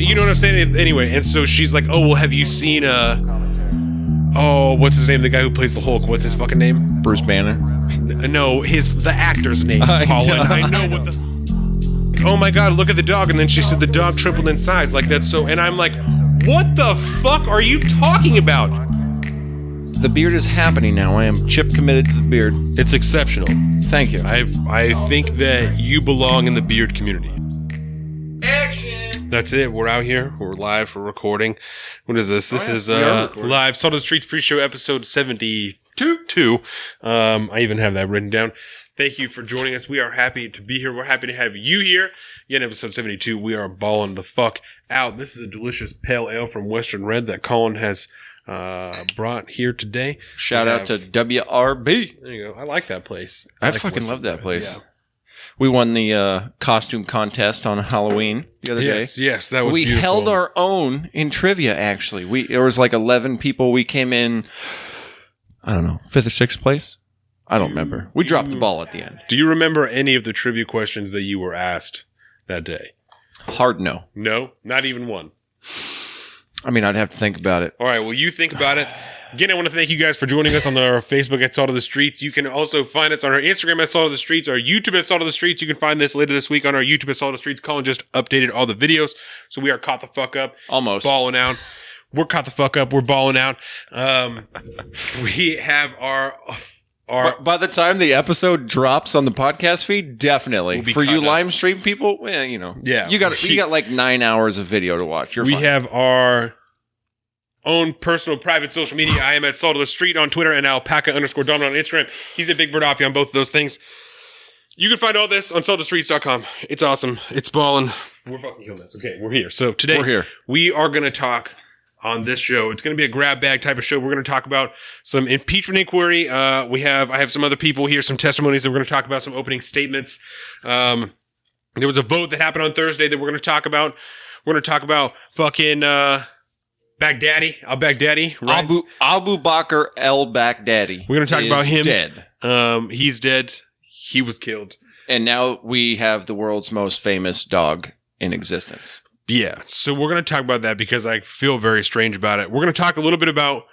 you know what I'm saying? Anyway, and so she's like, oh, well, have you seen, what's his name? The guy who plays the Hulk. What's his fucking name? Bruce Banner. No, the actor's name, Colin. I know what the... Oh my God, look at the dog. And then she said the dog tripled in size. Like, that's so... And I'm like, what the fuck are you talking about? The beard is happening now. I am chip committed to the beard. It's exceptional. Thank you. I think that you belong in the beard community. Action! That's it. We're out here. We're live. We're recording. What is this? This is live Salt of the Streets pre-show episode 72. I even have that written down. Thank you for joining us. We are happy to be here. We're happy to have you here. Again, episode 72. We are balling the fuck out. This is a delicious pale ale from Western Red that Colin has brought here today. Shout out to WRB. There you go. I like that place. I fucking love that place. Yeah. We won the costume contest on Halloween the other day. Yes, that was We beautiful. held our own in trivia, actually. There was like 11 people. We came in, I don't know, 5th or 6th place? I don't remember. We dropped the ball at the end. Do you remember any of the trivia questions that you were asked that day? Hard no. No? Not even one? I mean, I'd have to think about it. All right, well, you think about it. Again, I want to thank you guys for joining us on our Facebook at Salt of the Streets. You can also find us on our Instagram at Salt of the Streets, our YouTube at Salt of the Streets. You can find this later this week on our YouTube at Salt of the Streets. Colin just updated all the videos, so we are caught the fuck up. Almost. Balling out. We're caught the fuck up. We're balling out. We have our... By the time the episode drops on the podcast feed, definitely. We'll be For you caught up. live stream people, well, you know. Yeah. You got like 9 hours of video to watch. You're We fine. have our own personal private social media. I am at Salt of the Street on Twitter and alpaca_Donald on Instagram. He's at Big Bird Offie on both of those things. You can find all this on saltofthestreets.com. It's awesome. It's balling. We're fucking killing this. Okay, we're here. So today We're here. we are going to talk on this show. It's going to be a grab bag type of show. We're going to talk about some impeachment inquiry. I have some other people here, some testimonies that we're going to talk about, some opening statements. There was a vote that happened on Thursday that we're going to talk about. We're going to talk about fucking Baghdadi, al-Baghdadi, right? Abu Bakr el-Baghdadi. We're going to talk about him. Dead. He's dead. He was killed. And now we have the world's most famous dog in existence. Yeah. So we're going to talk about that because I feel very strange about it. We're going to talk a little bit about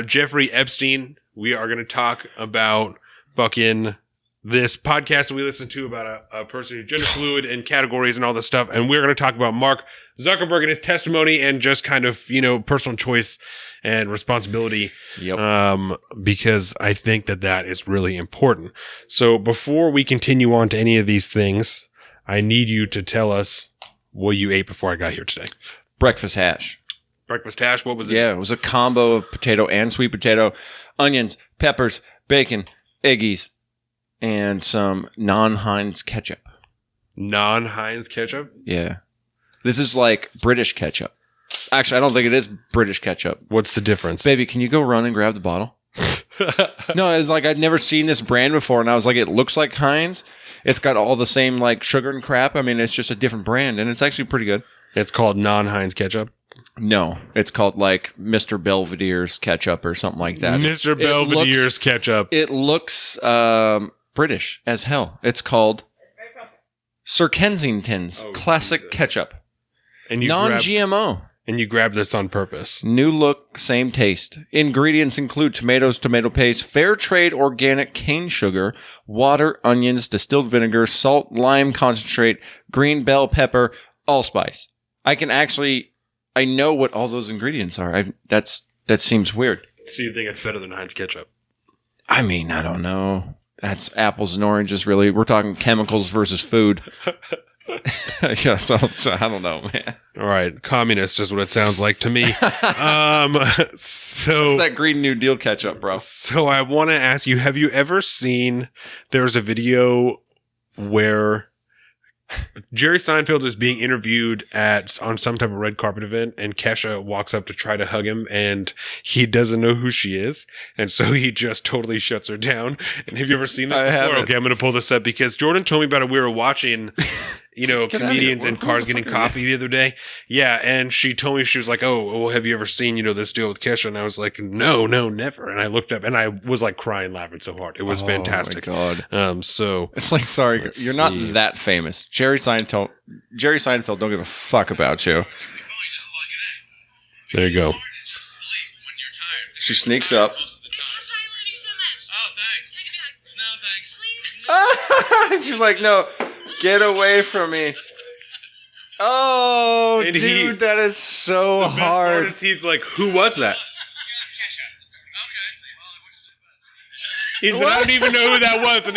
Jeffrey Epstein. We are going to talk about fucking this podcast that we listened to about a person who's gender fluid and categories and all this stuff. And we're going to talk about Mark Zuckerberg and his testimony and just kind of, personal choice and responsibility. Yep. Because I think that is really important. So before we continue on to any of these things, I need you to tell us what you ate before I got here today. Breakfast hash. Breakfast hash? What was it? Yeah, it was a combo of potato and sweet potato, onions, peppers, bacon, eggies, and some non-Heinz ketchup. Non-Heinz ketchup? Yeah. This is like British ketchup. Actually, I don't think it is British ketchup. What's the difference? Baby, can you go run and grab the bottle? No, it's like I'd never seen this brand before, and I was like, it looks like Heinz. It's got all the same like sugar and crap. I mean, it's just a different brand, and it's actually pretty good. It's called non-Heinz ketchup? No, it's called like Mr. Belvedere's ketchup or something like that. Mr. Belvedere's ketchup. It looks British as hell. It's called Sir Kensington's Classic Jesus. Ketchup. And you Non-GMO. And you grabbed this on purpose. New look, same taste. Ingredients include tomatoes, tomato paste, fair trade organic cane sugar, water, onions, distilled vinegar, salt, lime concentrate, green bell pepper, allspice. I know what all those ingredients are. That seems weird. So you think it's better than Heinz ketchup? I mean, I don't know. That's apples and oranges, really. We're talking chemicals versus food. Yeah, so I don't know, man. All right, communist is what it sounds like to me. So What's that Green New Deal ketchup, bro? So I want to ask you: have you ever seen? There's a video where Jerry Seinfeld is being interviewed on some type of red carpet event, and Kesha walks up to try to hug him, and he doesn't know who she is, and so he just totally shuts her down. And have you ever seen this I before? haven't. Okay, I'm going to pull this up because Jordan told me about it. We were watching, comedians in cars getting coffee the other day. Yeah, and she told me, she was like, "Oh, well, have you ever seen this deal with Kesha?" And I was like, "No, never." And I looked up, and I was like crying, laughing so hard. It was fantastic. Oh my god! So It's like, sorry, Let's you're not see. that famous. Jerry Seinfeld don't give a fuck about you. There you go. She sneaks up. She's like, no, get away from me. Oh, And dude, that is so The best part hard. is he's like, who was that? He said, I don't even know who that was. And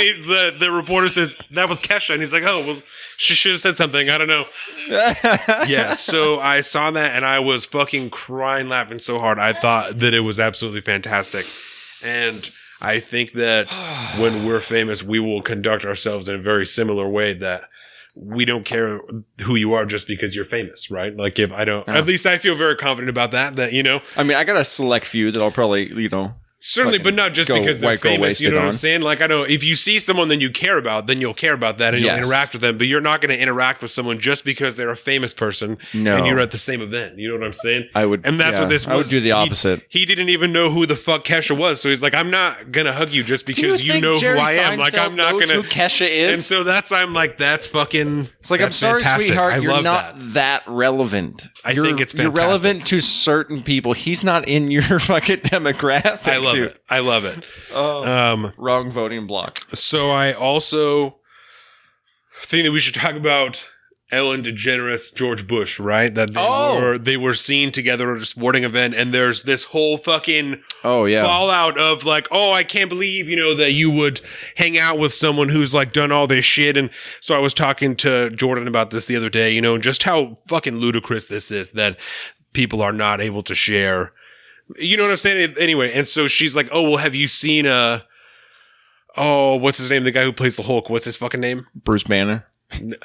the reporter says, that was Kesha. And he's like, oh, well, she should have said something. I don't know. Yeah, so I saw that and I was fucking crying, laughing so hard. I thought that it was absolutely fantastic. And I think that when we're famous, we will conduct ourselves in a very similar way that we don't care who you are just because you're famous, right? Like if I don't, at least I feel very confident about that, you know. I mean, I got a select few that I'll probably, Certainly, but not just because they're famous. You know what I'm saying? Like, I know if you see someone that you care about, then you'll care about that and you'll interact with them. But you're not going to interact with someone just because they're a famous person and you're at the same event. You know what I'm saying? I would. And that's what this was. I would do the opposite. He didn't even know who the fuck Kesha was. So he's like, I'm not going to hug you just because you know who I am. Like, I'm not going to. Who Kesha is? And so I'm like, that's fucking. It's like, I'm sorry, fantastic. sweetheart. You're not that relevant. I think it's fantastic. You're relevant to certain people. He's not in your fucking demographic. I love it. I love it. Wrong voting block. So I also think that we should talk about Ellen DeGeneres, George Bush, right? That they were seen together at a sporting event, and there's this whole fucking fallout of like, I can't believe, that you would hang out with someone who's like done all this shit. And so I was talking to Jordan about this the other day, just how fucking ludicrous this is that people are not able to share. You know what I'm saying? Anyway, and so she's like, well, have you seen what's his name? The guy who plays the Hulk. What's his fucking name? Bruce Banner.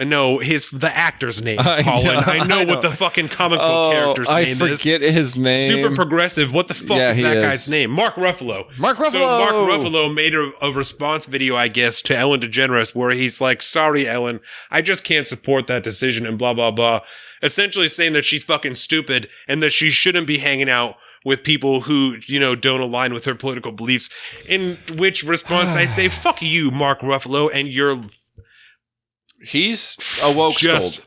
No, the actor's name, Colin. I know what the fucking comic book character's name is. I forget his name. Super progressive. What the fuck is that guy's name? Mark Ruffalo. Mark Ruffalo. So Mark Ruffalo made a response video, I guess, to Ellen DeGeneres where he's like, sorry, Ellen, I just can't support that decision and blah, blah, blah. Essentially saying that she's fucking stupid and that she shouldn't be hanging out with people who, don't align with her political beliefs. In which response I say, fuck you, Mark Ruffalo, and he's a woke scold.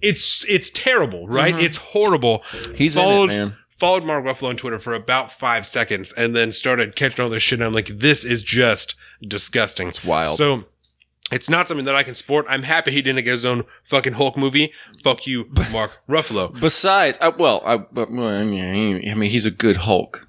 It's terrible, right? Mm-hmm. It's horrible. He's in it, man. Followed Mark Ruffalo on Twitter for about 5 seconds and then started catching all this shit. And I'm like, this is just disgusting. It's wild. So it's not something that I can support. I'm happy he didn't get his own fucking Hulk movie. Fuck you, Mark Ruffalo. Besides, I mean, he's a good Hulk.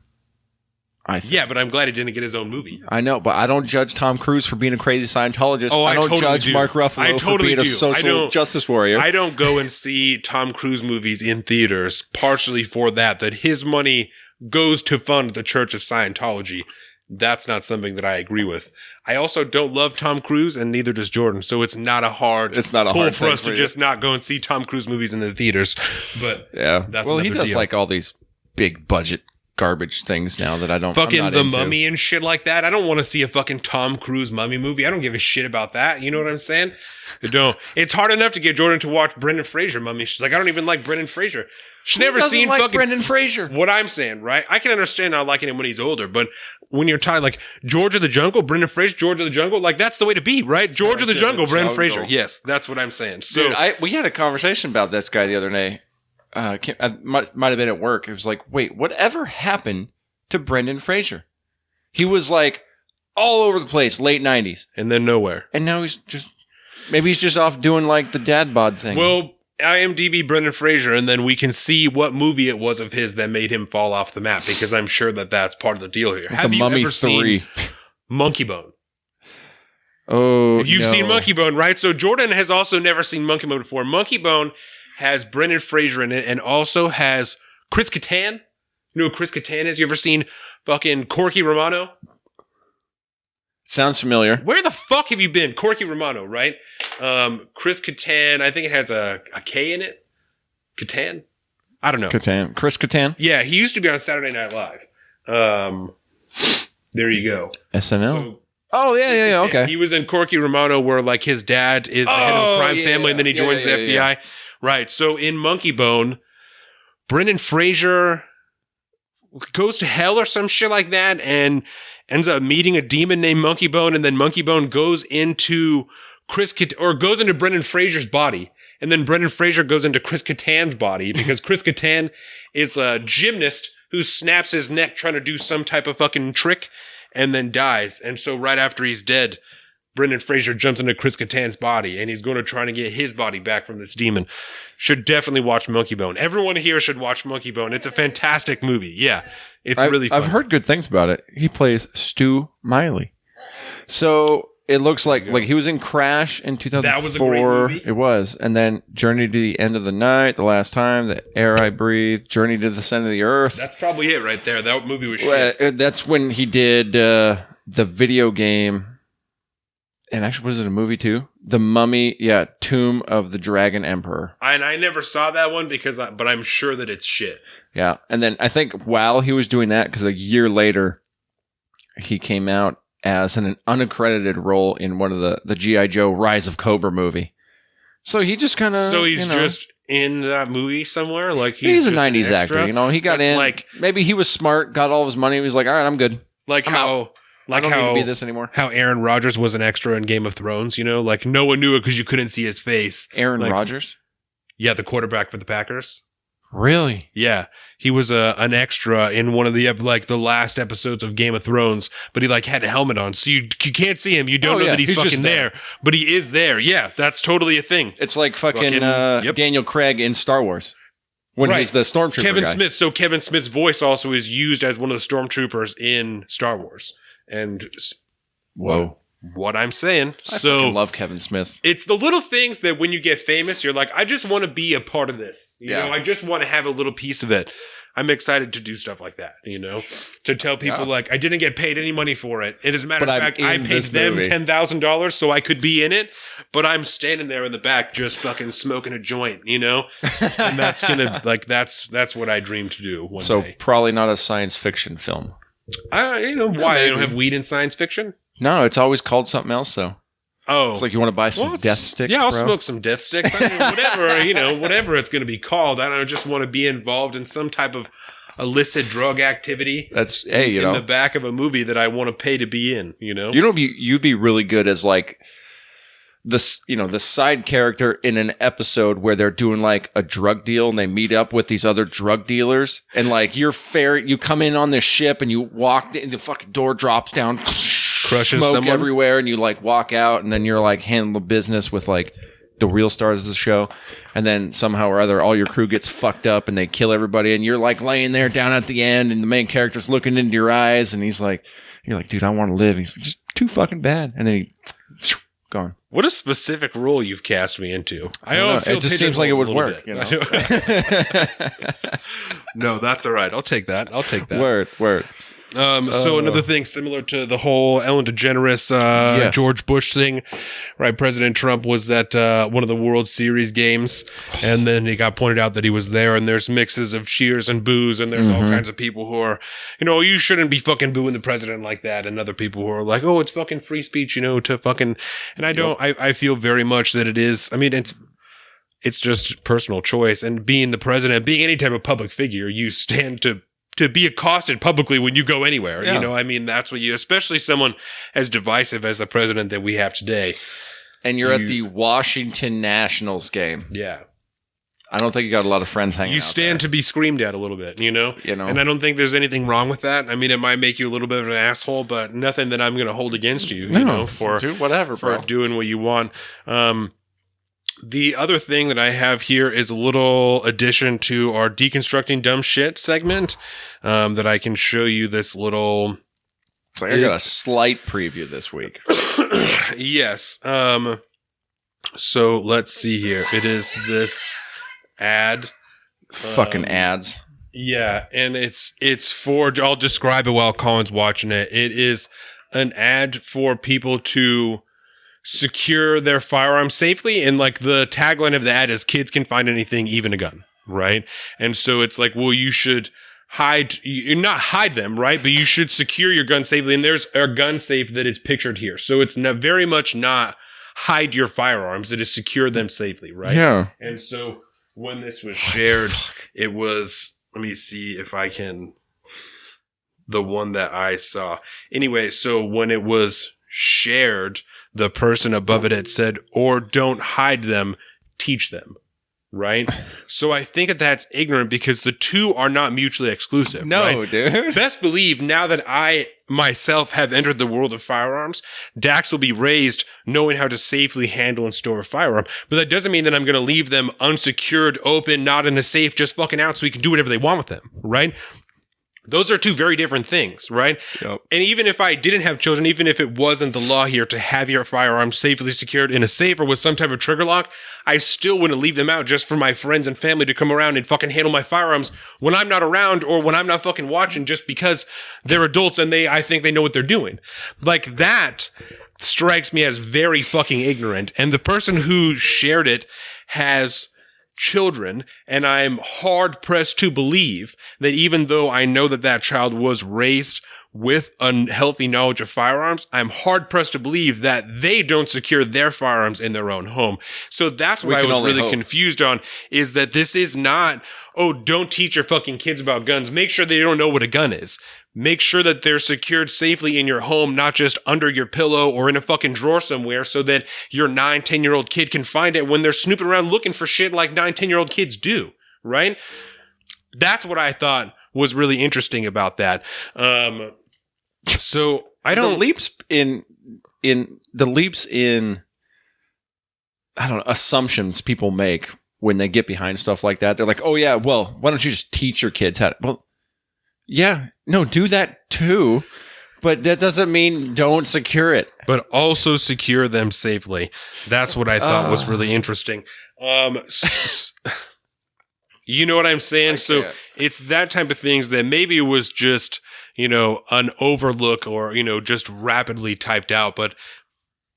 Yeah, but I'm glad he didn't get his own movie. I know, but I don't judge Tom Cruise for being a crazy Scientologist. I don't judge Mark Ruffalo for being a social justice warrior. I don't go and see Tom Cruise movies in theaters, partially for that his money goes to fund the Church of Scientology. That's not something that I agree with. I also don't love Tom Cruise, and neither does Jordan. So it's not a hard pull for us to just not go and see Tom Cruise movies in the theaters. But that's he does deal. Like all these big budget garbage things now that I don't fucking The Mummy and shit like that. I don't want to see a fucking Tom Cruise mummy movie. I don't give a shit about that. You know what I'm saying? I don't. It's hard enough to get Jordan to watch Brendan Fraser mummy. She's like, I don't even like Brendan Fraser. She's never seen like fucking Brendan Fraser. What I'm saying, right? I can understand not liking him when he's older, but when you're tired, like George of the Jungle, Brendan Fraser, George of the Jungle, like that's the way to be, right? George of the Jungle, Brendan Fraser. Yes, that's what I'm saying. So dude, we had a conversation about this guy the other day. Might have been at work. It was like, wait, whatever happened to Brendan Fraser? He was like all over the place, late 90s. And then nowhere. And now he's just off doing like the dad bod thing. Well, IMDb Brendan Fraser, and then we can see what movie it was of his that made him fall off the map, because I'm sure that's part of the deal here. Have you ever seen Monkey Bone? Oh, you've seen Monkey Bone, right? So Jordan has also never seen Monkey Bone before. Monkey Bone has Brendan Fraser in it and also has Chris Kattan. You know who Chris Kattan is? You ever seen fucking Corky Romano? Sounds familiar. Where the fuck have you been? Corky Romano, right? Chris Kattan, I think it has a K in it. Kattan? I don't know. Kattan. Chris Kattan? Yeah, he used to be on Saturday Night Live. There you go. SNL? So, yeah, okay. He was in Corky Romano where like his dad is the head of a crime family and then he joins the FBI. Yeah. Right, so in Monkey Bone, Brendan Fraser goes to hell or some shit like that and ends up meeting a demon named Monkey Bone, and then Monkey Bone goes into goes into Brendan Fraser's body. And then Brendan Fraser goes into Chris Kattan's body because Chris Kattan is a gymnast who snaps his neck trying to do some type of fucking trick and then dies. And so right after he's dead, Brendan Fraser jumps into Chris Kattan's body and he's going to try to get his body back from this demon. Should definitely watch Monkey Bone. Everyone here should watch Monkey Bone. It's a fantastic movie. Yeah. It's really fun. I've heard good things about it. He plays Stu Miley. So it looks like he was in Crash in 2004. That was a great movie. It was. And then Journey to the End of the Night, The Last Time, The Air I Breathe, Journey to the Center of the Earth. That's probably it right there. That movie was shit. That's when he did the video game. And actually, was it a movie too? The Mummy, Tomb of the Dragon Emperor. I never saw that one but I'm sure that it's shit. Yeah. And then I think while he was doing that, because a year later, he came out as an unaccredited role in one of the G.I. Joe Rise of Cobra movie. So he just kind of... So he's just in that movie somewhere? Like he's a 90s actor, he got in. Maybe he was smart, got all of his money. He was like, all right, I'm good. Like how... I don't need to be this anymore. How Aaron Rodgers was an extra in Game of Thrones, Like, no one knew it because you couldn't see his face. Aaron Rodgers? Yeah, the quarterback for the Packers. Really? Yeah. He was an extra in one of the last episodes of Game of Thrones, but he had a helmet on, so you can't see him. You don't know that he's fucking there, but he is there. Yeah, that's totally a thing. It's like fucking Daniel Craig in Star Wars. When he's the stormtrooper Kevin guy. Smith. So Kevin Smith's voice also is used as one of the stormtroopers in Star Wars. And whoa, what I'm saying. I fucking love Kevin Smith. It's the little things that when you get famous, you're like, I just want to be a part of this. You know, I just want to have a little piece of it. I'm excited to do stuff like that, to tell people I didn't get paid any money for it. And as a matter of fact, I paid them $10,000 so I could be in it, but I'm standing there in the back just fucking smoking a joint, and that's gonna that's what I dream to do one day. So probably not a science fiction film. Why they don't have weed in science fiction? No, it's always called something else though. Oh, it's like you want to buy some death sticks. Yeah, I'll smoke some death sticks. Whatever it's going to be called. I don't just want to be involved in some type of illicit drug activity. That's in the back of a movie that I want to pay to be in. You'd be really good as the side character in an episode where they're doing a drug deal and they meet up with these other drug dealers and you come in on this ship and you walk in, the fucking door drops down, crushes smoke someone everywhere, and you walk out and then you're handling the business with the real stars of the show, and then somehow or other all your crew gets fucked up and they kill everybody and you're laying there down at the end and the main character's looking into your eyes and you're like, dude, I want to live. He's like, just too fucking bad, and then he gone. What a specific role you've cast me into. I don't feel it just seems like it would work. No, that's all right. I'll take that. Word. So another thing similar to the whole Ellen DeGeneres, George Bush thing, right? President Trump was at one of the World Series games, and then it got pointed out that he was there, and there's mixes of cheers and boos, and there's all kinds of people who are, you shouldn't be fucking booing the president like that, and other people who are like, oh, it's fucking free speech, to fucking, and I feel very much that it is. I mean, it's just personal choice, and being the president, being any type of public figure, you stand to be accosted publicly when you go anywhere. Yeah. That's what especially someone as divisive as the president that we have today. And you're at the Washington Nationals game. Yeah. I don't think you got a lot of friends hanging out. You stand to be screamed at a little bit, And I don't think there's anything wrong with that. It might make you a little bit of an asshole, but nothing that I'm going to hold against you, for doing what you want. The other thing that I have here is a little addition to our Deconstructing Dumb Shit segment that I can show you this little... I got a slight preview this week. Yes. So let's see here. It is this ad. Fucking ads. Yeah, and it's for... I'll describe it while Colin's watching it. It is an ad for people to secure their firearms safely, and the tagline of the ad is kids can find anything, even a gun, right? And so it's you should not hide them, right? But you should secure your gun safely, and there's a gun safe that is pictured here. So it's very much not hide your firearms, it is secure them safely, right? Yeah. And so when this was shared, it was, let me see if I can, the one that I saw. Anyway, so when it was shared, the person above it had said, or don't hide them, teach them. Right? So I think that that's ignorant because the two are not mutually exclusive. No, right? dude. Best believe now that I myself have entered the world of firearms, Dax will be raised knowing how to safely handle and store a firearm. But that doesn't mean that I'm going to leave them unsecured, open, not in a safe, just fucking out so we can do whatever they want with them. Right? Those are two very different things, right? Yep. And even if I didn't have children, even if it wasn't the law here to have your firearm safely secured in a safe or with some type of trigger lock, I still wouldn't leave them out just for my friends and family to come around and fucking handle my firearms when I'm not around or when I'm not fucking watching just because they're adults and I think they know what they're doing. Like that strikes me as very fucking ignorant. And the person who shared it has children, and I'm hard pressed to believe that even though I know that that child was raised with a healthy knowledge of firearms, I'm hard pressed to believe that they don't secure their firearms in their own home. So that's what I was really confused on, is that this is not, oh, don't teach your fucking kids about guns. Make sure they don't know what a gun is. Make sure that they're secured safely in your home, not just under your pillow or in a fucking drawer somewhere so that your 9, 10-year-old kid can find it when they're snooping around looking for shit like 9, 10-year-old kids do, right? That's what I thought was really interesting about that. So I don't... The leaps in I don't know, assumptions people make when they get behind stuff like that. They're like, oh yeah, well, why don't you just teach your kids how to... Well, yeah, no, do that too, but that doesn't mean don't secure it. But also secure them safely. That's what I thought was really interesting. You know what I'm saying? So it's that type of things that maybe it was just, an overlook or, just rapidly typed out, but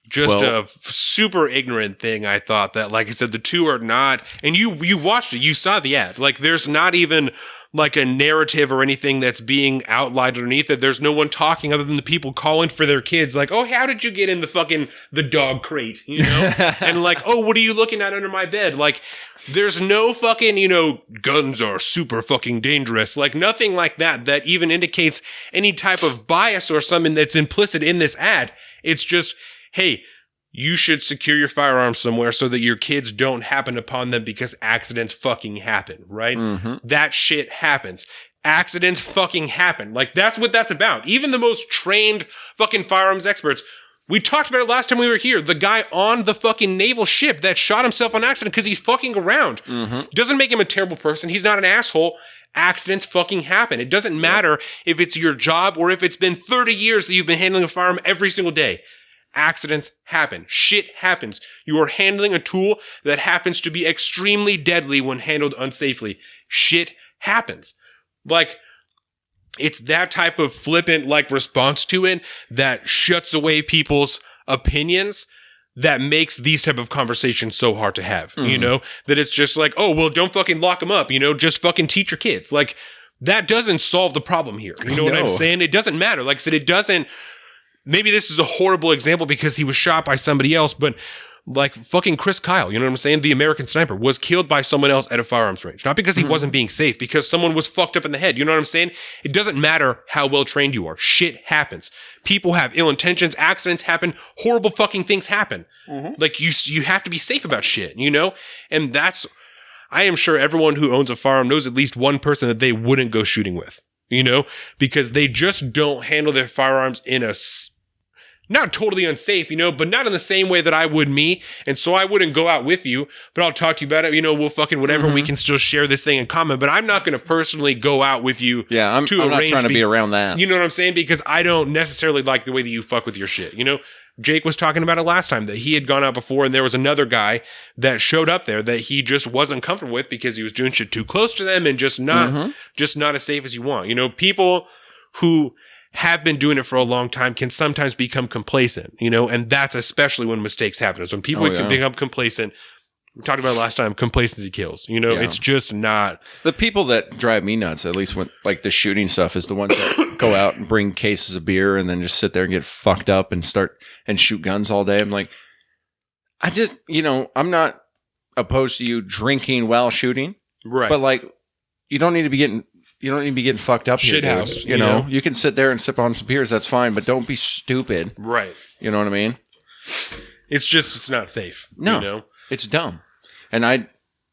just a super ignorant thing. I thought that, like I said, the two are not, and you watched it, you saw the ad. Like there's not even like a narrative or anything that's being outlined underneath it. There's no one talking other than the people calling for their kids. Like, oh, how did you get in the dog crate? And like, oh, what are you looking at under my bed? Like, there's no fucking, guns are super fucking dangerous. Like nothing like that even indicates any type of bias or something that's implicit in this ad. It's just, hey, you should secure your firearms somewhere so that your kids don't happen upon them because accidents fucking happen, right? Mm-hmm. That shit happens. Accidents fucking happen. Like, that's what that's about. Even the most trained fucking firearms experts, we talked about it last time we were here. The guy on the fucking naval ship that shot himself on accident because he's fucking around. Mm-hmm. Doesn't make him a terrible person. He's not an asshole. Accidents fucking happen. It doesn't matter if it's your job or if it's been 30 years that you've been handling a firearm every single day. Accidents happen. Shit happens. You are handling a tool that happens to be extremely deadly when handled unsafely. Shit happens. Like, it's that type of flippant, response to it that shuts away people's opinions that makes these type of conversations so hard to have, That it's just like, oh, well, don't fucking lock them up, just fucking teach your kids. Like, that doesn't solve the problem here. You know what I'm saying? It doesn't matter. Like I said, it doesn't... Maybe this is a horrible example because he was shot by somebody else, but like fucking Chris Kyle, you know what I'm saying? The American sniper was killed by someone else at a firearms range. Not because he wasn't being safe, because someone was fucked up in the head. You know what I'm saying? It doesn't matter how well trained you are. Shit happens. People have ill intentions. Accidents happen. Horrible fucking things happen. Mm-hmm. Like you have to be safe about shit, And that's, I am sure everyone who owns a firearm knows at least one person that they wouldn't go shooting with, because they just don't handle their firearms in a not totally unsafe, but not in the same way that I would me. And so I wouldn't go out with you, but I'll talk to you about it. We'll fucking whatever. Mm-hmm. We can still share this thing in common, but I'm not going to personally go out with you. Yeah, I'm not trying to be around that. You know what I'm saying? Because I don't necessarily like the way that you fuck with your shit. Jake was talking about it last time that he had gone out before and there was another guy that showed up there that he just wasn't comfortable with because he was doing shit too close to them and just not as safe as you want. People who have been doing it for a long time can sometimes become complacent, and that's especially when mistakes happen. It's when people can become complacent. We talked about it last time. Complacency kills. It's just not. The people that drive me nuts, at least when like the shooting stuff, is the ones that go out and bring cases of beer and then just sit there and get fucked up and start and shoot guns all day. I'm like, I just, I'm not opposed to you drinking while shooting, right? But like, you don't need to be getting fucked up here, shithoused. You know, you can sit there and sip on some beers. That's fine, but don't be stupid. Right. You know what I mean? it's not safe. No, you know? It's dumb. And I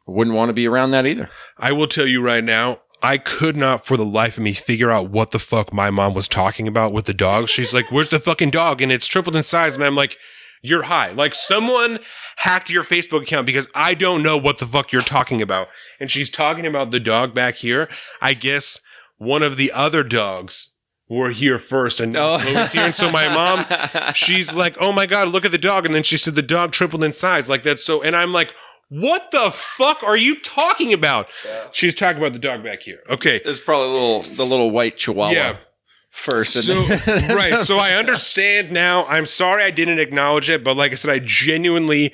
wouldn't want to be around that either. I will tell you right now, I could not for the life of me figure out what the fuck my mom was talking about with the dog. She's like, where's the fucking dog? And it's tripled in size. And I'm like, you're high. Like someone hacked your Facebook account because I don't know what the fuck you're talking about. And she's talking about the dog back here. I guess one of the other dogs were here first and now Chloe's here. And so my mom, she's like, oh my God, look at the dog. And then she said the dog tripled in size. Like that's so, and I'm like, what the fuck are you talking about? Yeah. She's talking about the dog back here. Okay. It's probably the little white chihuahua. Yeah. First. So, right. So I understand now. I'm sorry I didn't acknowledge it, but like I said, I genuinely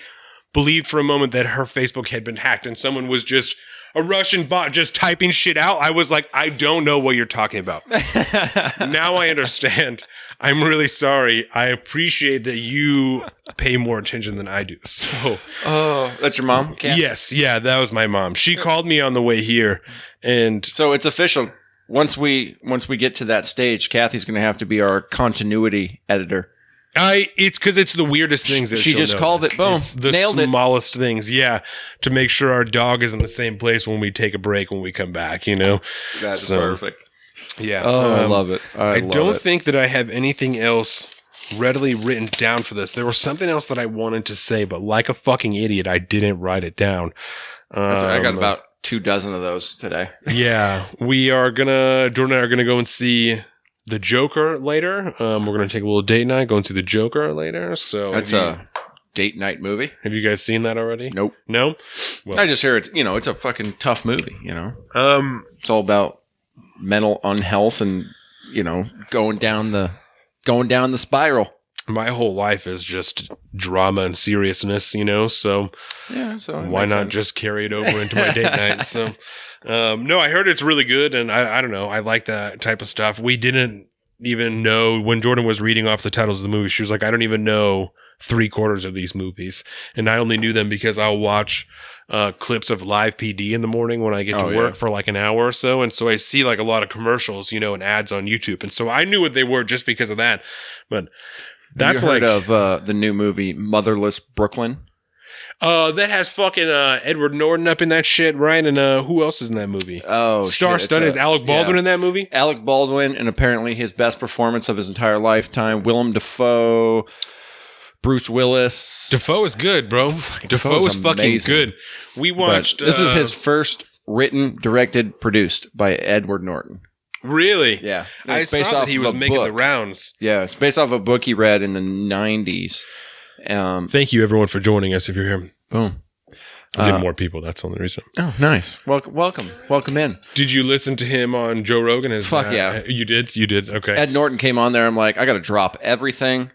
believed for a moment that her Facebook had been hacked and someone was just a Russian bot just typing shit out. I was like, I don't know what you're talking about. Now I understand. I'm really sorry. I appreciate that you pay more attention than I do. So, oh, that's your mom? Kat? Yes. Yeah, that was my mom. She called me on the way here. And so it's official. Once we get to that stage, Kathy's going to have to be our continuity editor. It's because it's the weirdest things that she just called it. Boom, it's the nailed smallest things. Yeah, to make sure our dog is in the same place when we take a break when we come back. You know, that's perfect. Yeah. Oh, I love it. I don't think that I have anything else readily written down for this. There was something else that I wanted to say, but like a fucking idiot, I didn't write it down. I got about 24 of those today. Yeah. Jordan and I are gonna go and see the Joker later. We're gonna take a little date night, go and see the Joker later. So that's a date night movie. Have you guys seen that already? Nope. No? Well, I just hear it's a fucking tough movie, It's all about mental unhealth and, going down the spiral. My whole life is just drama and seriousness, so yeah, so why not just carry it over into my date night? So, no, I heard it's really good, and I don't know, I like that type of stuff. We didn't even know when Jordan was reading off the titles of the movie. She was like, I don't even know 3/4 of these movies, and I only knew them because I'll watch clips of live PD in the morning when I get to work for like an hour or so, and so I see like a lot of commercials, and ads on YouTube, and so I knew what they were just because of that, but. That's heard of the new movie Motherless Brooklyn? That has fucking Edward Norton up in that shit, right? And who else is in that movie? Oh, star-studded. Is Alec Baldwin in that movie? Alec Baldwin, and apparently his best performance of his entire lifetime. Willem Dafoe, Bruce Willis. Dafoe is good, bro. Dafoe is fucking good. We watched. This is his first written, directed, produced by Edward Norton. Really? Yeah. I saw that he was making the rounds. Yeah, it's based off a book he read in the 90s. Thank you, everyone, for joining us if you're here. Boom. I'm getting more people. That's the only reason. Oh, nice. Welcome in. Did you listen to him on Joe Rogan? Fuck yeah. You did? You did? Okay. Ed Norton came on there. I'm like, I got to drop everything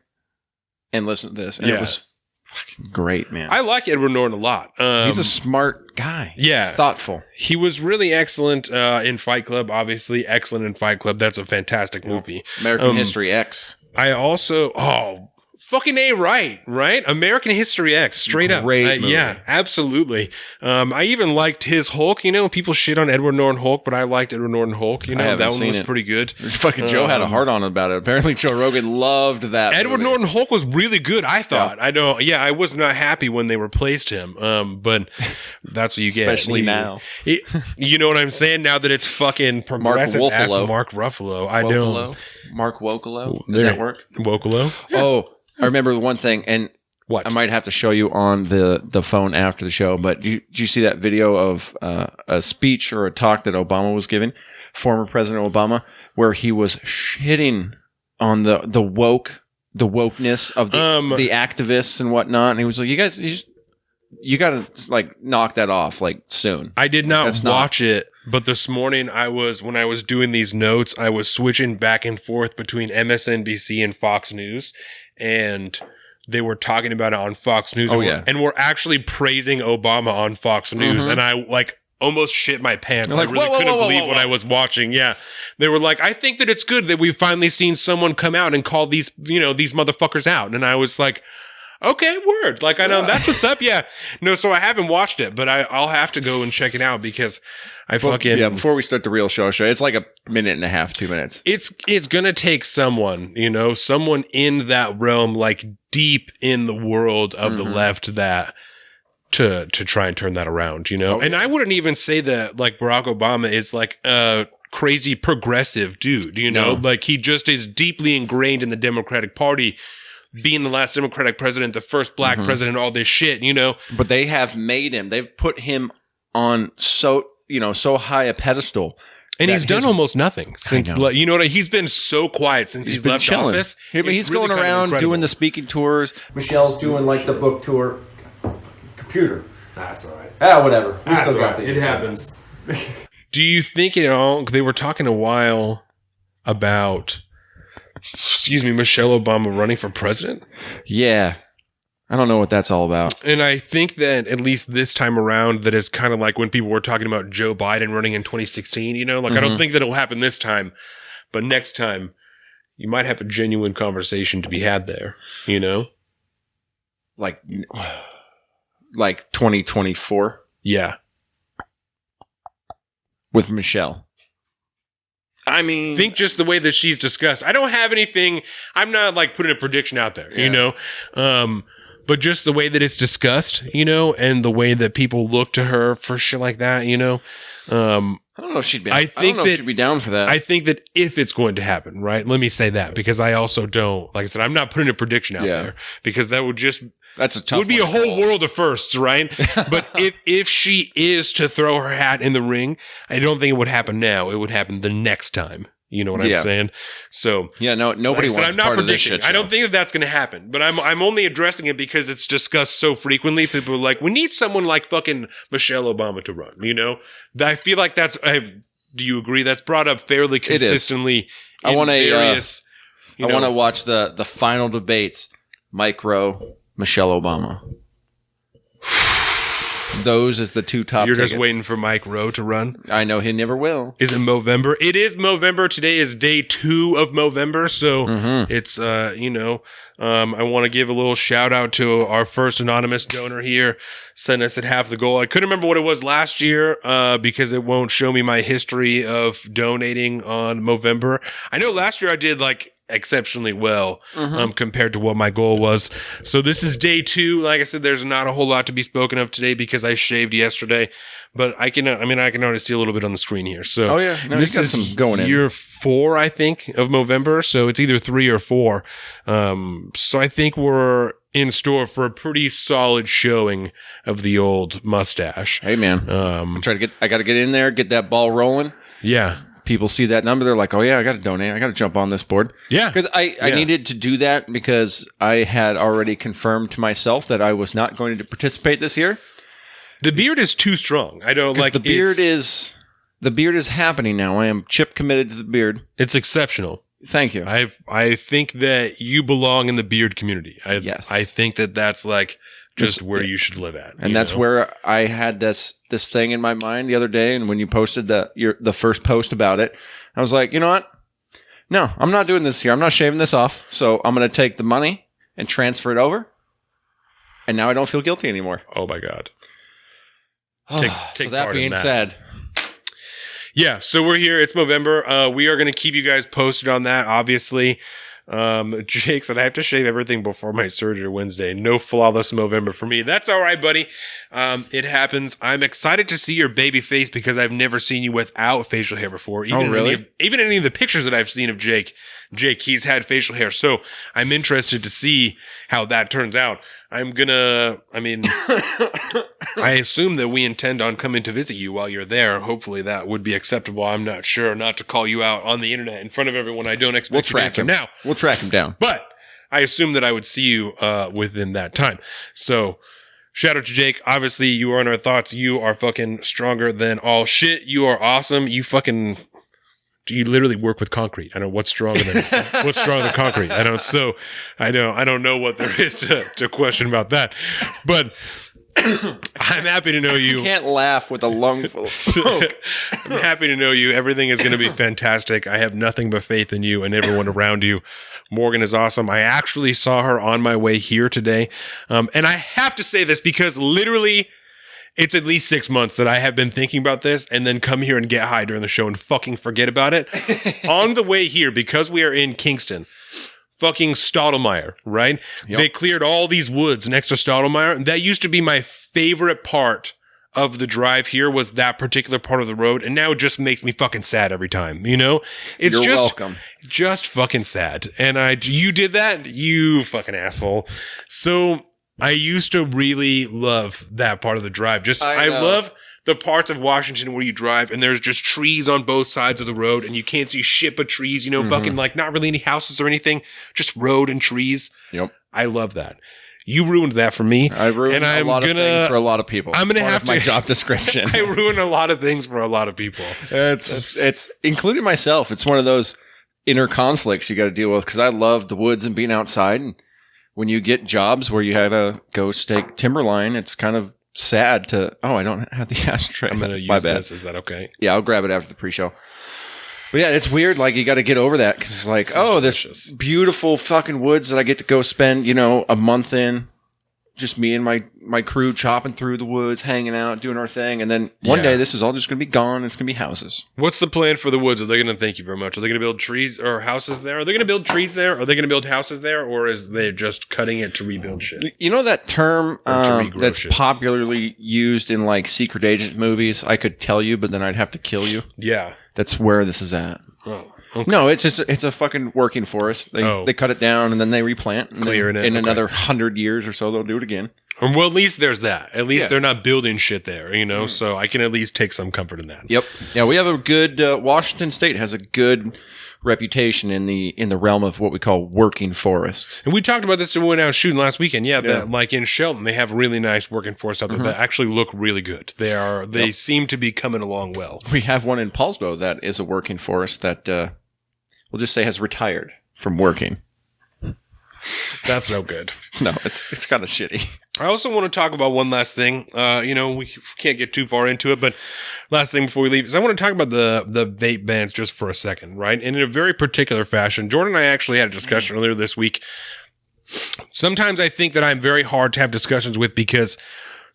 and listen to this. And it was fucking great, man. I like Edward Norton a lot. He's a smart guy. Yeah. He's thoughtful. He was really excellent in Fight Club, obviously. Excellent in Fight Club. That's a fantastic movie. American History X. I also... fucking A, right? American History X, straight up. Great movie. Yeah, absolutely. I even liked his Hulk. People shit on Edward Norton Hulk, but I liked Edward Norton Hulk. That one was pretty good. Fucking Joe had a hard on about it. Apparently, Joe Rogan loved that. Edward Norton Hulk was really good. I thought. Yeah. I know. Yeah, I was not happy when they replaced him. But that's what you get. Especially now. You know what I'm saying? Now that it's fucking progressive ass Mark Ruffalo. I know. Mark Wokolo. Does that work? Wokolo. Yeah. Oh. I remember one thing, and what? I might have to show you on the phone after the show, but did you see that video of a speech or a talk that Obama was giving, former President Obama, where he was shitting on the wokeness of the activists and whatnot, and he was like, you guys, you got to like knock that off like soon. I did not watch it. But this morning, when I was doing these notes, I was switching back and forth between MSNBC and Fox News, and they were talking about it on Fox News. And we're actually praising Obama on Fox News, and I almost shit my pants. I really couldn't believe what I was watching. Yeah, they were like, "I think that it's good that we've finally seen someone come out and call these motherfuckers out," and I was like, Okay, word. Like, I know that's what's up. Yeah. No, so I haven't watched it, but I'll have to go and check it out because before we start the real show, it's like a minute and a half, 2 minutes. It's going to take someone, someone in that realm, like deep in the world of the left that to try and turn that around, Okay. And I wouldn't even say that like Barack Obama is like a crazy progressive dude, No. Like he just is deeply ingrained in the Democratic Party. Being the last Democratic president, the first black president, all this shit, But they have made him. They've put him on so high a pedestal, and he's done almost nothing since. He's been so quiet since he's left chilling. office. He's really going around doing the speaking tours. Michelle's doing like the book tour. Computer. That's all right. Whatever. That's all right. It happens. Do you think they were talking a while about? Michelle Obama running for president? Yeah. I don't know what that's all about. And I think that at least this time around, that is kind of like when people were talking about Joe Biden running in 2016, I don't think that it'll happen this time, but next time you might have a genuine conversation to be had there, Like 2024? Yeah. With Michelle. I mean, think just the way that she's discussed. I don't have anything. I'm not like putting a prediction out there, but just the way that it's discussed, and the way that people look to her for shit like that, I don't know if she'd be. I don't know if she'd be down for that. I think that if it's going to happen, right? Let me say that because I also don't. Like I said, I'm not putting a prediction out there because that would just. That's a tough. Would be a whole world of firsts, right? But if she is to throw her hat in the ring, I don't think it would happen now. It would happen the next time. You know what I'm saying? So nobody wants I'm not part predicting. of this shit. I don't think that's going to happen. But I'm only addressing it because it's discussed so frequently. People are like, we need someone like fucking Michelle Obama to run. I feel like that's. Do you agree? That's brought up fairly consistently. I want to watch the final debates. Mike Rowe. Michelle Obama. Those is the two top You're tickets. just waiting for Mike Rowe to run? I know he never will. Is it Movember? It is Movember. Today is day 2 of Movember. So it's, I want to give a little shout out to our first anonymous donor here. Sent us at half the goal. I couldn't remember what it was last year because it won't show me my history of donating on Movember. I know last year I did like exceptionally well compared to what my goal was. So this is day 2. Like I said, there's not a whole lot to be spoken of today because I shaved yesterday, but I can already see a little bit on the screen here. So this is some going in. year 4, I think, of Movember. So it's either 3 or 4. So I think we're in store for a pretty solid showing of the old mustache. Hey man, I got to get in there, get that ball rolling. Yeah. People see that number, they're like, oh yeah, I got to donate. I got to jump on this board. Yeah. Because I needed to do that because I had already confirmed to myself that I was not going to participate this year. The beard is too strong. I don't like the beard is happening now. I am chip committed to the beard. It's exceptional. Thank you. I think that you belong in the beard community. Yes. I think that that's like just where you should live at. And that's where I had this thing in my mind the other day. And when you posted the first post about it, I was like, you know what? No, I'm not doing this here. I'm not shaving this off. So I'm going to take the money and transfer it over. And now I don't feel guilty anymore. Oh my God. So that being said. Yeah, so we're here. It's Movember. We are going to keep you guys posted on that, obviously. Jake said I have to shave everything before my surgery Wednesday. No flawless Movember for me. That's all right, buddy. It happens. I'm excited to see your baby face because I've never seen you without facial hair before. Even really? Even any of the pictures that I've seen of Jake, he's had facial hair. So I'm interested to see how that turns out. I assume that we intend on coming to visit you while you're there. Hopefully that would be acceptable. I'm not sure not to call you out on the internet in front of everyone. I don't expect we'll track him now. We'll track him down. But I assume that I would see you within that time. So shout out to Jake. Obviously, you are in our thoughts. You are fucking stronger than all shit. You are awesome. You literally work with concrete. I don't know what's stronger than concrete. I don't know what there is to question about that. But I'm happy to know you. You can't laugh with a lung full of smoke. I'm happy to know you. Everything is going to be fantastic. I have nothing but faith in you and everyone around you. Morgan is awesome. I actually saw her on my way here today. And I have to say this because literally it's at least 6 months that I have been thinking about this and then come here and get high during the show and fucking forget about it. On the way here, because we are in Kingston, fucking Stottlemyre, right? Yep. They cleared all these woods next to Stottlemyre. And that used to be my favorite part of the drive here, was that particular part of the road. And now it just makes me fucking sad every time, you know? It's You're welcome. Just fucking sad. And you did that? You fucking asshole. So I used to really love that part of the drive. I love the parts of Washington where you drive and there's just trees on both sides of the road and you can't see shit but trees, you know, fucking like not really any houses or anything, just road and trees. Yep. I love that. You ruined that for me. I ruined a lot of things for a lot of people. I'm going to have my job description. I ruin a lot of things for a lot of people. It's including myself. It's one of those inner conflicts you got to deal with because I love the woods and being outside. And when you get jobs where you had to go stake timberline, it's kind of sad to, I don't have the ashtray. I'm going to use this. Is that okay? Yeah, I'll grab it after the pre-show. But yeah, it's weird. Like, you got to get over that because it's like, this beautiful fucking woods that I get to go spend, a month in. Just me and my crew chopping through the woods, hanging out, doing our thing. And then one day, this is all just going to be gone. It's going to be houses. What's the plan for the woods? Are they going to, thank you very much, are they going to build trees or houses there? Are they going to build trees there? Are they going to build houses there? Or is they just cutting it to rebuild shit? You know that term that's popularly used in like secret agent movies? I could tell you, but then I'd have to kill you. Yeah. That's where this is at. Oh. Okay. No, it's a fucking working forest. They cut it down and then they replant. And clearing it. In another 100 years or so, they'll do it again. Well, at least there's that. At least they're not building shit there, so I can at least take some comfort in that. Yep. Yeah, we have a good, Washington State has a good reputation in the realm of what we call working forests. And we talked about this when we went out shooting last weekend. Yeah, that, like in Shelton, they have really nice working forests out there that actually look really good. They seem to be coming along well. We have one in Paulsbo that is a working forest that, we'll just say has retired from working. That's no good. No, it's kind of shitty. I also want to talk about one last thing. We can't get too far into it, but last thing before we leave is I want to talk about the vape bans just for a second, right? And in a very particular fashion. Jordan and I actually had a discussion earlier this week. Sometimes I think that I'm very hard to have discussions with because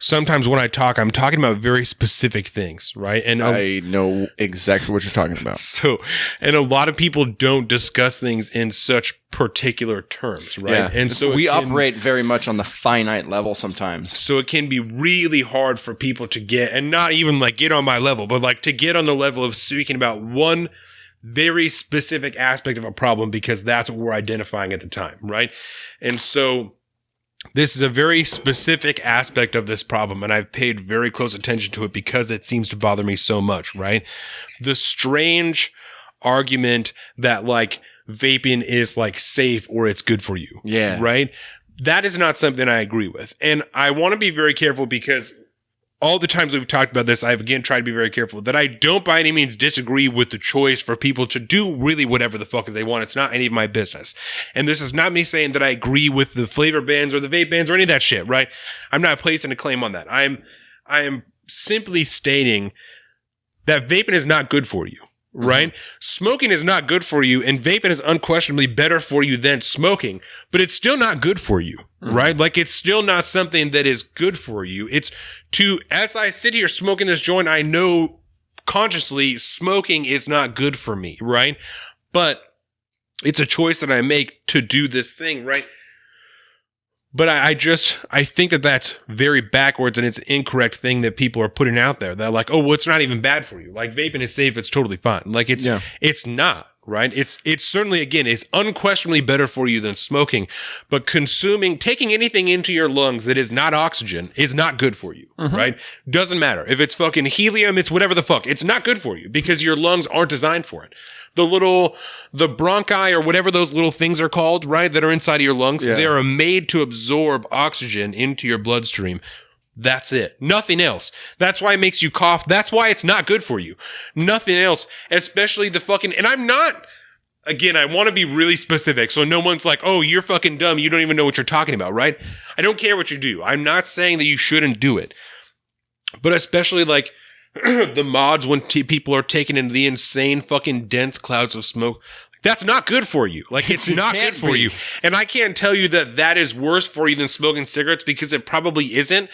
sometimes when I talk, I'm talking about very specific things, right? And I know exactly what you're talking about. So, and a lot of people don't discuss things in such particular terms, right? Yeah. And so we operate very much on the finite level sometimes. So it can be really hard for people to get, and not even like get on my level, but like to get on the level of speaking about one very specific aspect of a problem because that's what we're identifying at the time, right? And so this is a very specific aspect of this problem, and I've paid very close attention to it because it seems to bother me so much, right? The strange argument that, like, vaping is, like, safe or it's good for you. Yeah. Right? That is not something I agree with. And I want to be very careful because all the times we've talked about this, I've again tried to be very careful that I don't by any means disagree with the choice for people to do really whatever the fuck they want. It's not any of my business. And this is not me saying that I agree with the flavor bans or the vape bans or any of that shit, right? I'm not placing a claim on that. I am simply stating that vaping is not good for you. Right? Smoking is not good for you, and vaping is unquestionably better for you than smoking, but it's still not good for you, right? Like, it's still not something that is good for you. As I sit here smoking this joint, I know consciously smoking is not good for me, right? But it's a choice that I make to do this thing, right? But I think that that's very backwards and it's an incorrect thing that people are putting out there. They're like, oh, well, it's not even bad for you. Like, vaping is safe. It's totally fine. Like, it's not, right? It's certainly, again, it's unquestionably better for you than smoking, but taking anything into your lungs that is not oxygen is not good for you, right? Doesn't matter. If it's fucking helium, it's whatever the fuck. It's not good for you because your lungs aren't designed for it. The bronchi or whatever those little things are called, right, that are inside of your lungs, they are made to absorb oxygen into your bloodstream. That's it. Nothing else. That's why it makes you cough. That's why it's not good for you. Nothing else, especially and I'm not, again, I want to be really specific so no one's like, oh, you're fucking dumb. You don't even know what you're talking about, right? I don't care what you do. I'm not saying that you shouldn't do it. But especially like, the mods when people are taken into the insane fucking dense clouds of smoke. That's not good for you. Like, it's not good for you. And I can't tell you that that is worse for you than smoking cigarettes because it probably isn't.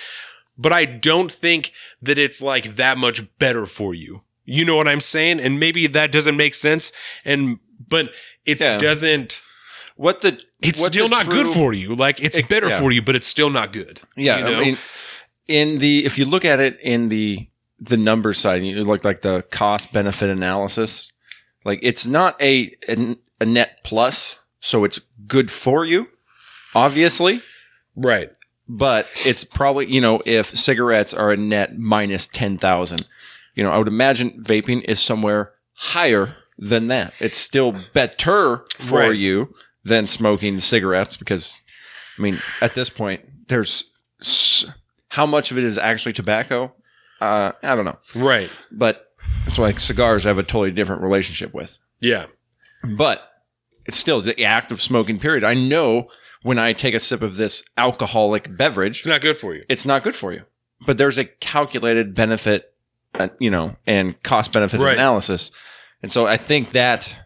But I don't think that it's like that much better for you. You know what I'm saying? And maybe that doesn't make sense. But it doesn't. It's still not good for you. Like, it's better for you, but it's still not good. Yeah. You know? I mean, if you look at it in the number side, you look like the cost benefit analysis. Like, it's not a net plus, so it's good for you, obviously. Right. But it's probably, if cigarettes are a net minus 10,000, I would imagine vaping is somewhere higher than that. It's still better for you than smoking cigarettes because, I mean, at this point, there's how much of it is actually tobacco? I don't know. Right. But that's why cigars I have a totally different relationship with. Yeah. But it's still the act of smoking, period. I know when I take a sip of this alcoholic beverage, it's not good for you. It's not good for you. But there's a calculated benefit, and cost benefit analysis. And so I think that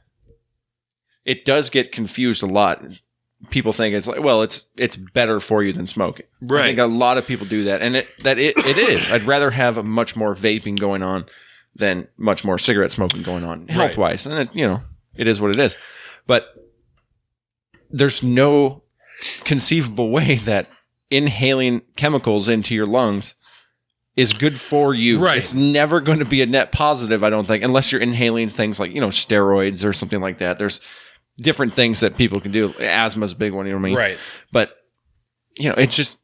it does get confused a lot. People think it's like, well, it's better for you than smoking. Right. I think a lot of people do that. And it is. I'd rather have much more vaping going on than much more cigarette smoking going on health-wise. And it is what it is. But there's no conceivable way that inhaling chemicals into your lungs is good for you. Right. It's never going to be a net positive, I don't think, unless you're inhaling things like, steroids or something like that. There's different things that people can do. Asthma's a big one, you know what I mean? Right. But, it's just,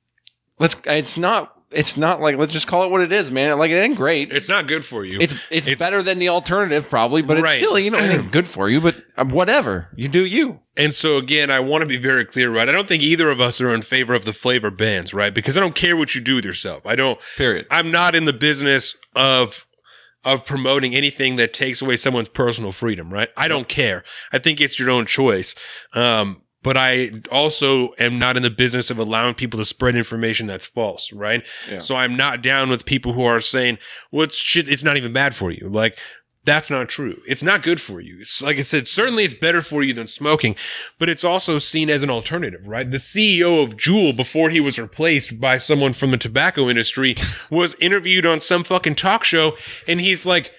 it's not like, let's just call it what it is, man. Like, it ain't great. It's not good for you. It's better than the alternative, probably, but it's still, it ain't good for you, but whatever. You do you. And so, again, I want to be very clear, right? I don't think either of us are in favor of the flavor bans, right? Because I don't care what you do with yourself. Period. I'm not in the business of promoting anything that takes away someone's personal freedom, right? I don't care. I think it's your own choice. But I also am not in the business of allowing people to spread information that's false, right? Yeah. So I'm not down with people who are saying, well, it's not even bad for you. Like, that's not true. It's not good for you. It's, like I said, certainly it's better for you than smoking, but it's also seen as an alternative, right? The CEO of Juul, before he was replaced by someone from the tobacco industry, was interviewed on some fucking talk show, and he's like,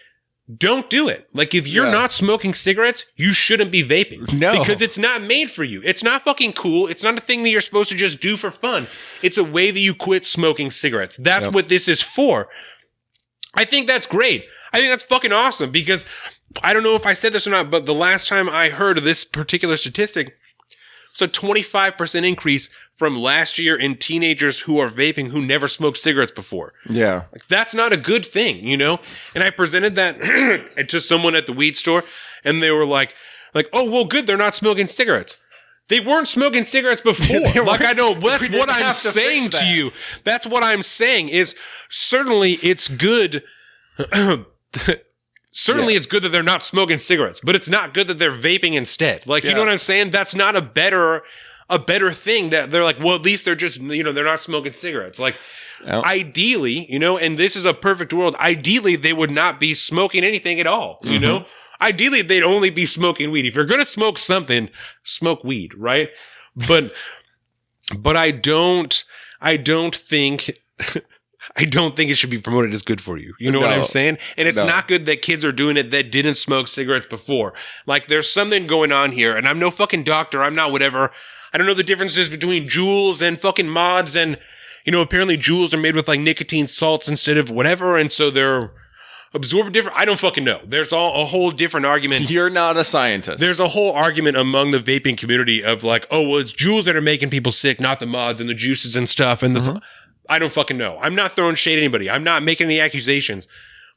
don't do it. Like, if you're not smoking cigarettes, you shouldn't be vaping. No. Because it's not made for you. It's not fucking cool. It's not a thing that you're supposed to just do for fun. It's a way that you quit smoking cigarettes. That's what this is for. I think that's great. I think that's fucking awesome because I don't know if I said this or not, but the last time I heard of this particular statistic, it's a 25% increase from last year in teenagers who are vaping who never smoked cigarettes before. Yeah. Like, that's not a good thing, And I presented that to someone at the weed store, and they were like, oh, well, good, they're not smoking cigarettes. They weren't smoking cigarettes before. Like, I know, that's what I'm saying to you. That's what I'm saying is certainly it's good. Certainly it's good that they're not smoking cigarettes, but it's not good that they're vaping instead. Like, you know what I'm saying? That's not a better thing that they're like, well, at least they're just, they're not smoking cigarettes. Like, ideally, and this is a perfect world. Ideally, they would not be smoking anything at all, Ideally, they'd only be smoking weed. If you're going to smoke something, smoke weed, right? But I don't think it should be promoted as good for you. You know what I'm saying? And it's not good that kids are doing it that didn't smoke cigarettes before. Like, there's something going on here, and I'm no fucking doctor. I'm not whatever. I don't know the differences between Juuls and fucking mods, and, apparently Juuls are made with, like, nicotine salts instead of whatever, and so they're absorb different. I don't fucking know. There's a whole different argument. You're not a scientist. There's a whole argument among the vaping community of like, oh, well, it's Juuls that are making people sick, not the mods and the juices and stuff. And I don't fucking know. I'm not throwing shade at anybody. I'm not making any accusations.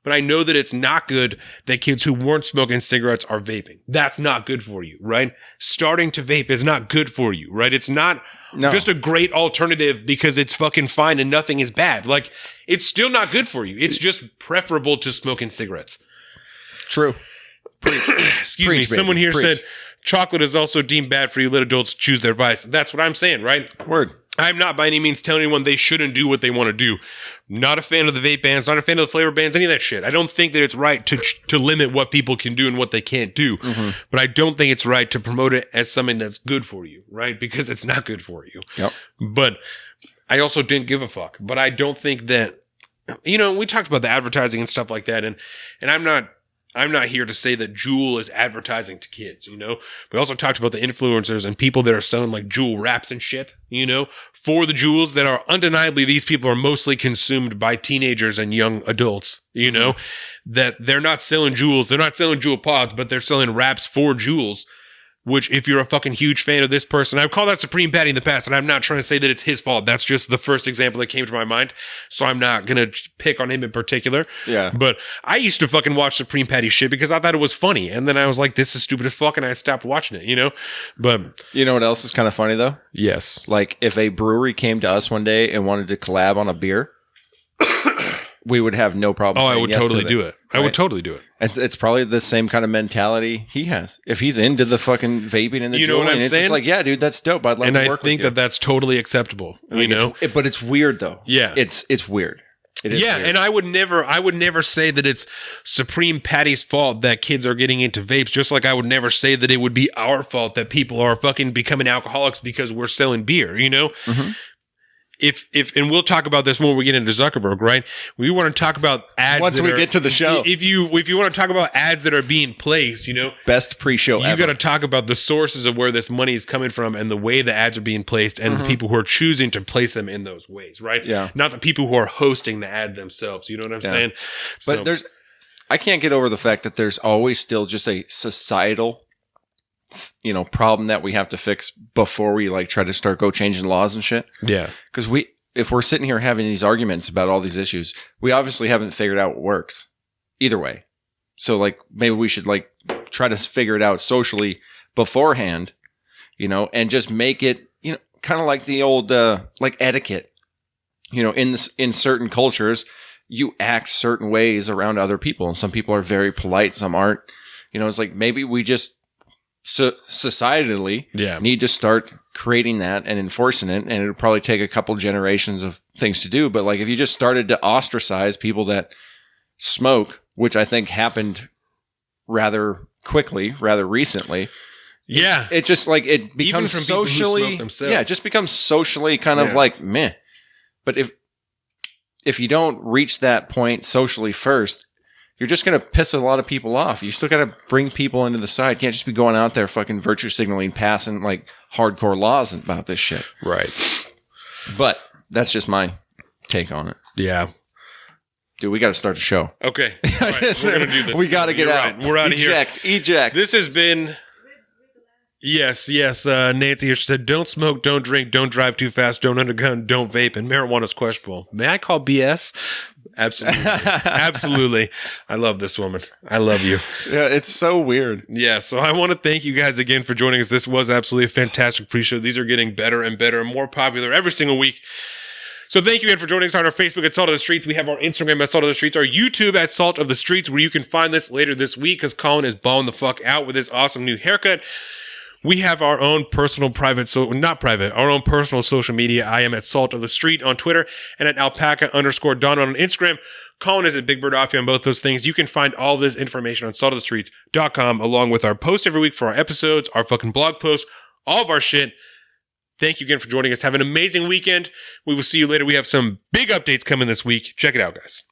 But I know that it's not good that kids who weren't smoking cigarettes are vaping. That's not good for you, right? Starting to vape is not good for you, right? It's not just a great alternative because it's fucking fine and nothing is bad. Like, it's still not good for you. It's just preferable to smoking cigarettes. True. Excuse me. Someone here said chocolate is also deemed bad for you. Let adults choose their vice. That's what I'm saying, right? Word. I'm not by any means telling anyone they shouldn't do what they want to do. Not a fan of the vape bans, not a fan of the flavor bans, any of that shit. I don't think that it's right to limit what people can do and what they can't do. Mm-hmm. But I don't think it's right to promote it as something that's good for you, right? Because it's not good for you. Yep. But I also didn't give a fuck. But I don't think that, we talked about the advertising and stuff like that. And I'm not here to say that Juul is advertising to kids, We also talked about the influencers and people that are selling like Juul wraps and shit, for the Juuls that are undeniably, these people are mostly consumed by teenagers and young adults, that they're not selling Juuls, they're not selling Juul pods, but they're selling wraps for Juuls. Which, if you're a fucking huge fan of this person, I've called out Supreme Patty in the past, and I'm not trying to say that it's his fault. That's just the first example that came to my mind. So I'm not going to pick on him in particular. Yeah. But I used to fucking watch Supreme Patty shit because I thought it was funny. And then I was like, this is stupid as fuck, and I stopped watching it, But. You know what else is kind of funny, though? Yes. Like, if a brewery came to us one day and wanted to collab on a beer, we would have no problem. Oh, I would totally do it. I would totally do it. It's probably the same kind of mentality he has. If he's into the fucking vaping and the know what I'm it's saying? just like, yeah, dude, that's dope. I'd love to work with you. And I think that that's totally acceptable. But it's weird though. Yeah, it's weird. It is weird. And I would never say that it's Supreme Patty's fault that kids are getting into vapes. Just like I would never say that it would be our fault that people are fucking becoming alcoholics because we're selling beer. Mm-hmm. If and we'll talk about this when we get into Zuckerberg, right? We want to talk about ads once we get to the show. If you want to talk about ads that are being placed, best pre-show ever. You got to talk about the sources of where this money is coming from and the way the ads are being placed and the people who are choosing to place them in those ways, right? Yeah. Not the people who are hosting the ad themselves. You know what I'm saying? But I can't get over the fact that there's always still just a societal problem that we have to fix before we try to start changing laws and shit. Yeah. Because if we're sitting here having these arguments about all these issues, we obviously haven't figured out what works either way. So maybe we should try to figure it out socially beforehand, and just make it, kind of like the old, etiquette, in certain cultures, you act certain ways around other people. And some people are very polite. Some aren't, it's like, maybe we just, societally need to start creating that and enforcing it, and it'll probably take a couple generations of things to do. But if you just started to ostracize people that smoke, which I think happened rather quickly, rather recently, it just it becomes socially, it just becomes socially kind of meh. But if you don't reach that point socially first, you're just going to piss a lot of people off. You still got to bring people into the side. You can't just be going out there fucking virtue signaling, passing hardcore laws about this shit. Right. But that's just my take on it. Yeah. Dude, we got to start the show. Okay. All right, we're going to do this. We got to get out. Right. We're out of here. Eject. This has been... Yes. Nancy here said, don't smoke, don't drink, don't drive too fast, don't undergun, don't vape, and marijuana is questionable. May I call BS? Absolutely. Absolutely. I love this woman. I love you. Yeah, it's so weird. Yeah, so I want to thank you guys again for joining us. This was absolutely a fantastic pre-show. These are getting better and better and more popular every single week. So thank you again for joining us on our Facebook at Salt of the Streets. We have our Instagram at Salt of the Streets, our YouTube at Salt of the Streets, where you can find this later this week because Colin is balling the fuck out with his awesome new haircut. We have our own personal our own personal social media. I am at Salt of the Street on Twitter and at alpaca_Don on Instagram. Colin is at Big Bird Offie on both those things. You can find all this information on saltofthestreets.com along with our post every week for our episodes, our fucking blog posts, all of our shit. Thank you again for joining us. Have an amazing weekend. We will see you later. We have some big updates coming this week. Check it out, guys.